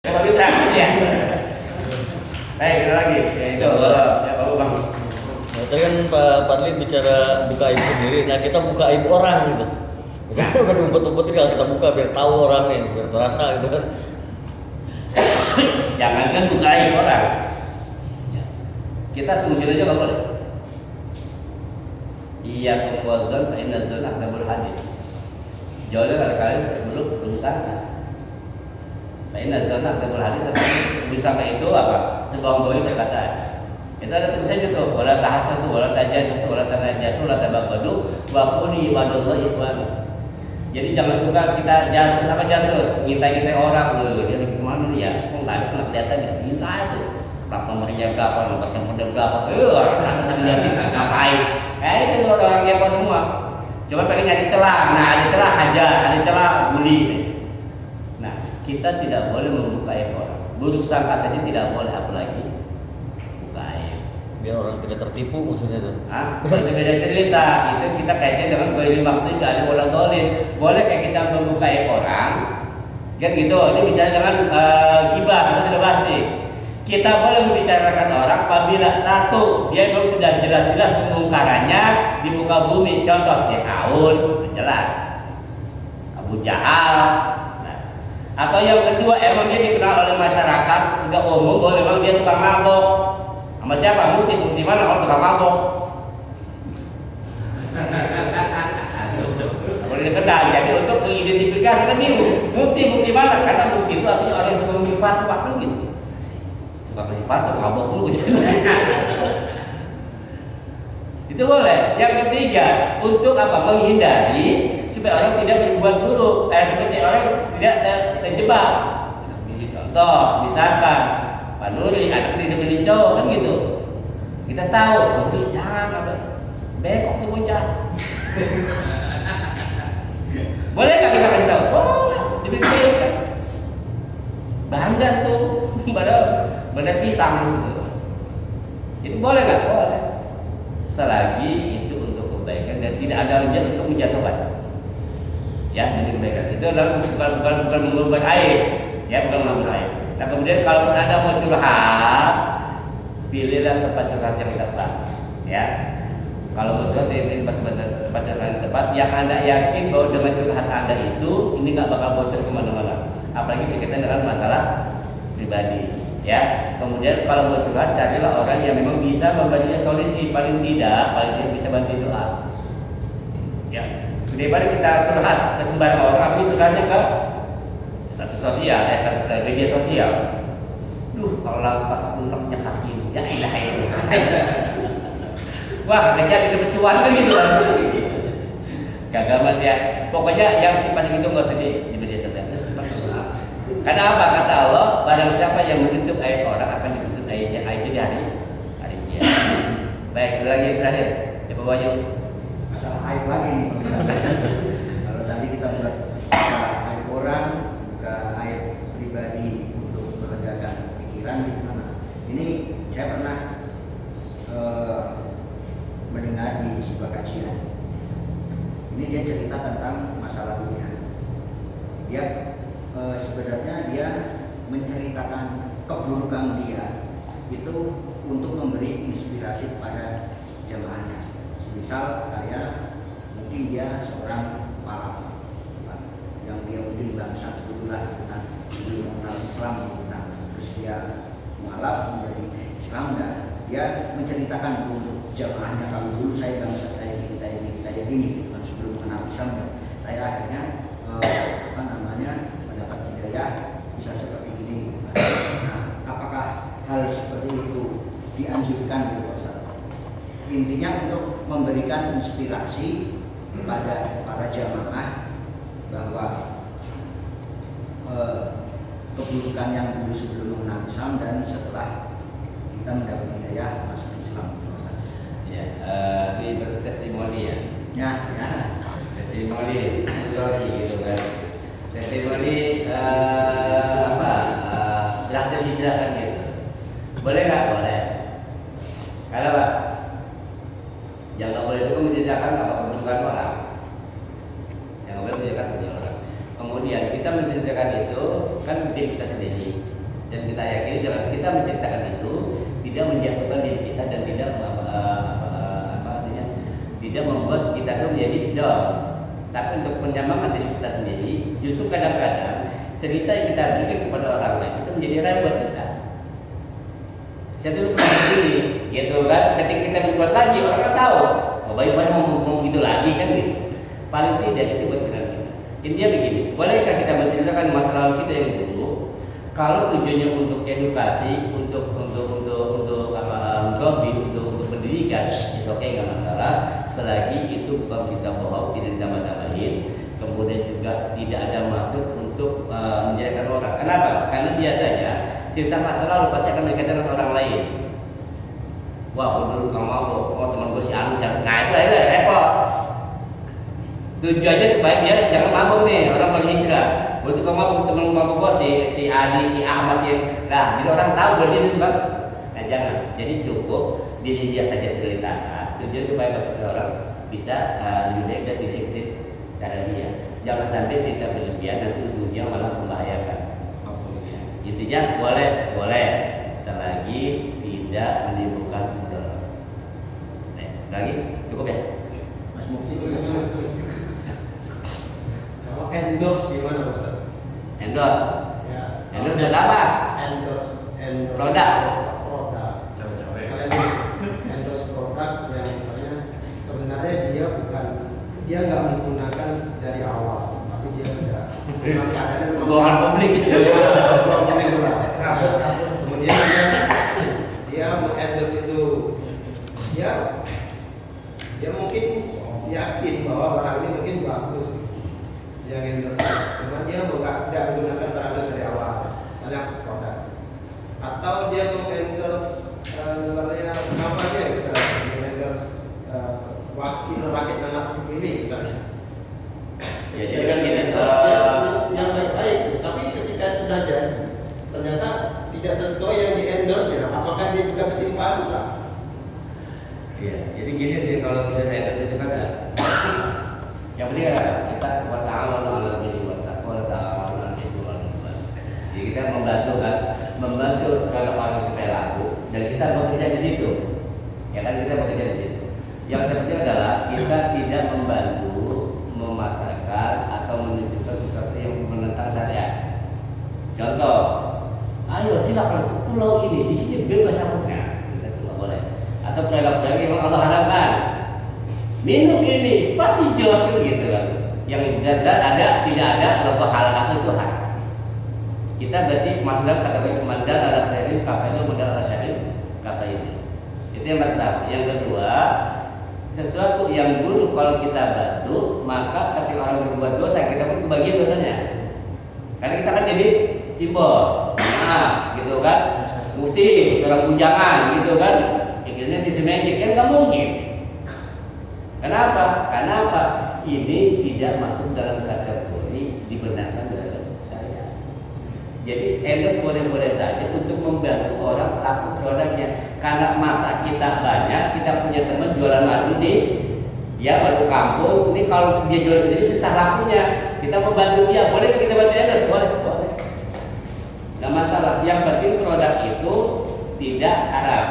Kalau kita ya. Baik, kita lagi. Ya itu, ya Pak Bang. Nah, tadi kan Pak Padli bicara buka aib sendiri. Nah, kita buka aib orang gitu. Misalnya bukan umpet-umpetin, kalau kita buka biar tahu orangnya, biar terasa gitu kan. Jangankan buka aib orang. Ya. Kita sujud aja nggak boleh. Iya kumwazan, inna zan aktabul hadis. Jauhlah dari kalian sebelum berusaha. Inna zan aktabul hadis. Berusaha itu apa? Sebohong-bohongnya perkataan. Itu ada tulisan gitu. Wala tahassasu, wala tajassasu, wala tanajassu, wala tabaghadu, wa kunu ibadallahi ikhwana. Jadi jangan suka kita jasus apa jasus, ngintai orang dulu. Dia lagi kemana nih ya? Kok nggak ada pernah kelihatan ya? Minta aja. Plat nomornya berapa, nomor handphone berapa? Sana lihat ngapain? Itu orang kepo semua. Coba pengen nyari celah. Nah, ada celah aja, ada celah bully. Nah, kita tidak boleh membuka aib orang. Buruk sangka saja tidak boleh, apalagi buka aib. Biar orang tidak tertipu maksudnya tuh. Beda cerita. Itu kita kaitnya dengan goirin waktu, nggak ada bola golin. Boleh kayak kita membuka aib orang, kan gitu. Ini bicara dengan gibah, kita sudah bahas nih. Kita boleh membicarakan orang apabila satu, dia memang sudah jelas-jelas pengungkarannya di muka bumi. Contoh, Fir'aun, jelas. Abu Jahal. Nah, atau yang kedua, emang dia dikenal oleh masyarakat, udah umum, bahwa memang dia tukang mabok. Sama siapa? Mufti mana orang tukang mabok? Boleh dikenal. Jadi untuk mengidentifikasi kan mufti mana? Karena mufti itu artinya orang yang suka memilih fatwa kan gitu. Suka kasih fatwa mabok dulu. Itu boleh. Yang ketiga, untuk apa? Menghindari supaya orang tidak berbuat buruk. Seperti orang tidak terjebak. Contoh, misalkan Pak Nuri, anak dia dibeli cowok kan gitu. Kita tahu, Nuri jangan apa, bengkok tuh bocah. Boleh nggak kita kasih tahu? Boleh, dibeli cowok kan. Bandar tuh, bandar pisang. Gitu. Jadi boleh nggak? Boleh. Selagi itu untuk kebaikan dan tidak ada untuk menjatuhkan. Ya, demi kebaikan. Itu adalah bukan mengubah air, ya bukan mengubah air. Nah kemudian kalau Anda mau curhat, pilihlah tempat curhat yang tepat, ya. Kalau mau curhat di tempat curhat yang tepat, yang Anda yakin bahwa dengan curhat Anda itu ini nggak bakal bocor kemana-mana. Apalagi berkaitan dengan masalah pribadi, ya. Kemudian kalau mau curhat, carilah orang yang memang bisa membantu solusi, paling tidak bisa bantu doa, ya. Daripada kita curhat ke sembarang orang, tapi curhatnya ke status sosial, status media sosial. Duh, kalau langkah uneknya hati, ya ilaha illallah. Wah, kerja itu bercuan kan gitu lah. Kagak mas ya. Pokoknya yang sifatnya itu nggak usah di media sosial. Karena apa? Kata Allah, barang siapa yang menutup aib orang akan ditutup aibnya di hari kiamat. Baik, lagi terakhir. Coba Wahyu. Masalah aib lagi nih. Kalau tadi kita buat aib orang, aib pribadi untuk melegakan pikiran gitu mana. Ini saya pernah mendengar di sebuah kajian. Ini dia cerita tentang masa lalunya. Dia sebenarnya dia menceritakan keburukan dia itu untuk memberi inspirasi kepada jemaahnya. Misal kayak mungkin dia seorang palaf yang dia mungkin bangsa dululah kan, dia mengenal Islam kan, terus dia mualaf menjadi Islam dan dia menceritakan untuk jamaahnya kalau dulu saya bangsa kayak gini kan, sebelum mengenal Islam dan saya akhirnya mendapat hidayah bisa seperti ini. Nah, apakah hal seperti itu dianjurkan gitu Ustaz? Intinya untuk memberikan inspirasi kepada para jamaah bahwa keburukan yang dulu sebelum mengenal Islam dan setelah kita mendapat hidayah masuk Islam. Ya, ini bertestimoni ya. Ya. Testimoni, story gitu kan. Testimoni berhasil hijrah kan gitu. Boleh nggak? Boleh. Karena Pak, yang nggak boleh itu menceritakan apa keburukan orang. Yang nggak boleh menceritakan keburukan orang. Kemudian kita menceritakan itu kan diri kita sendiri. Dan kita yakini dengan kita menceritakan itu tidak menjatuhkan diri kita dan tidak tidak membuat kita itu menjadi down. Tapi untuk penyemangat diri kita sendiri, justru kadang-kadang cerita yang kita berikan kepada orang lain itu menjadi rem buat kita. Saya dulu pernah begini, gitu kan? Ketika kita berbuat lagi, orang kan tahu. Oh, baik-baik mau gitu lagi kan gitu. Paling tidak itu buat kita. Intinya begini, bolehkah kita menceritakan masa lalu kita yang dulu? Kalau tujuannya untuk edukasi, untuk pendidikan, itu oke, nggak masalah. Selagi itu bukan kita bohong, tidak ditambah-tambahin, kemudian juga tidak ada masuk untuk menjadikan orang. Kenapa? Karena biasanya cerita masa lalu pasti akan berkaitan dengan orang lain. Wah, dulu kamu mau teman gue si Anu, nah itu aja repot. Tujuannya supaya dia jangan mabuk nih, orang lagi hijrah. Waktu kamu mabuk teman mabuk gue si Adi, si A, masih. Nah, jadi orang tahu bahwa dia itu kan. Nah, jangan. Jadi cukup diri dia saja ceritakan. Tujuan supaya masuk orang bisa lebih baik dan tidak ikut cara dia. Jangan sampai kita berlebihan nanti ujungnya malah membahayakan. Intinya boleh selagi tidak menimbulkan mudarat. Lagi cukup ya? Mas Mufti. Kalau endorse gimana Ustaz? Endorse. Ya. Endorse dan apa? Endorse Produk. Misalnya endorse produk yang misalnya sebenarnya dia nggak menggunakan dari awal, tapi dia sudah memang keadaannya Bohongan publik. Kemudian dia mengendorse itu, dia mungkin yakin bahwa barang ini mungkin bagus, dia endorse, cuma dia tidak menggunakan barang itu dari awal, misalnya produk, atau dia mengendorse misalnya apa dia misalnya mengendorse wakil rakyat anak dipilih misalnya. Ya, jadi kan gini, yang baik-baik, tapi ketika sudah jadi ternyata tidak sesuai yang di endorse-nya, apakah dia juga ketimpangan Ustaz? iya, jadi gini sih kalau bisa endorse itu kan ya. Yang penting kan kita buat ta'awun 'alal birri wat taqwa wa ta'awun 'alal itsmi wal 'udwan. Jadi kita membantu kalau orang supaya laku dan kita bekerja di situ. Ya kan kita bekerja di situ. Yang terpenting adalah kita tidak membantu memasarkan atau menunjukkan sesuatu yang menentang syariat. Contoh, ayo silakan untuk pulau ini, di sini bebas rokoknya, kita nggak boleh. Atau produk-produk yang Allah haramkan, minum ini pasti jelas kan gitu kan. Yang jelas ada, tidak ada logo halal atau itu haram. Kita berarti masuk dalam kategori mandan ala syai'in kafailu mandan ala syai'in kafailu. Itu yang pertama. Yang kedua, sesuatu yang dulu kalau kita bantu, maka ketika orang berbuat dosa kita pun kebagian dosanya. Karena kita kan jadi simbol, nah, gitu kan, mufti, seorang bujangan, gitu kan, akhirnya disemejek kan nggak mungkin. Kenapa? Karena apa? Ini tidak masuk dalam kategori dibenarkan dalam syariat. Jadi endorse boleh-boleh saja untuk membantu orang laku produknya. Karena masa kita banyak, kita punya teman jualan madu nih, ya madu kampung. Ini kalau dia jual sendiri susah lakunya. Kita membantu dia, boleh kita bantu endorse? Boleh. Nggak masalah. Yang penting produk itu tidak haram.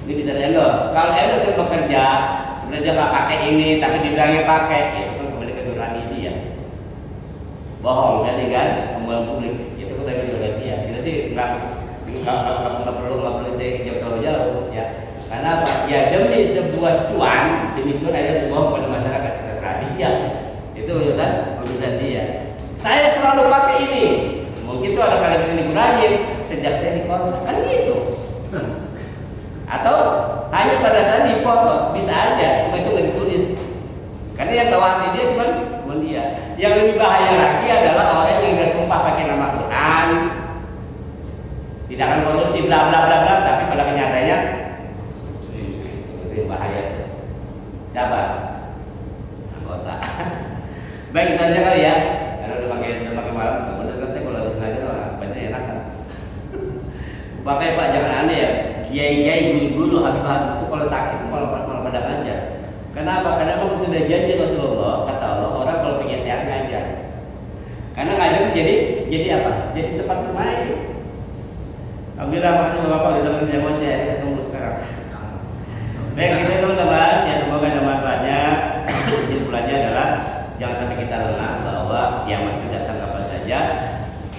Ini bisa endorse. Kalau endorse yang bekerja, sebenarnya dia nggak pakai ini, tapi dibilangnya pakai, itu kan kembali ke nurani dia. Bohong kan, omongan publik itu kan dari dia. Kita sih nggak perlu saya jauh-jauh ya. Karena apa? Ya demi sebuah cuan, akhirnya dibawa kepada masyarakat, terserah dia. Itu urusan dia. Saya selalu pakai ini. Mungkin itu ada kalian yang dikurangin sejak saya dikontrak kan gitu. Atau hanya pada saat dipoto bisa aja, cuma itu nggak ditulis. Karena yang tahu hati dia cuma dia. Yang lebih bahaya lagi adalah orang yang nggak sumpah pakai nama Quran, tidak akan korupsi bla bla bla bla, tapi pada kenyataannya itu bahaya. Siapa? Anggota. Baik, kita aja kali ya. Karena udah pakai malam. Bener kan saya kalau habis ngajar orang banyak enak kan. Bapak Pak jangan aneh ya. Kiai-kiai guru-guru habib-habib itu kalau sakit malah pada ngajar. Kenapa? Karena memang sudah janji Rasulullah, kata Allah, orang kalau pengen sehat ngajar. Karena ngajar itu jadi jadi apa? Jadi tempat bermain. Alhamdulillah, makasih Bapak udah dengerin saya ngoceh, saya sembuh sekarang. Baik, gitu teman-teman, ya semoga ada manfaatnya. Kesimpulannya adalah jangan sampai kita lengah bahwa kiamat itu datang kapan saja.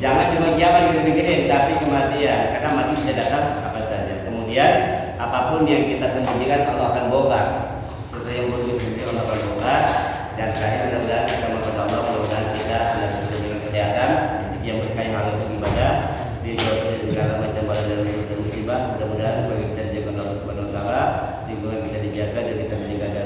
Jangan cuma kiamat kita pikirin, tapi kematian, karena mati bisa datang kapan saja. Kemudian apapun yang kita sembunyikan Allah akan bongkar. Sesuatu yang buruk itu Allah akan bongkar. Dan terakhir mudah-mudahan kita kepada Allah, mudah-mudahan kita senantiasa dengan kesehatan, rezeki yang berkah yang halal untuk ibadah, dijauhkan dari segala macam bala dan musibah. Mudah-mudahan bagi kita dijaga Allah Subhanahu Wa Taala, lingkungan kita dijaga dan kita menjaga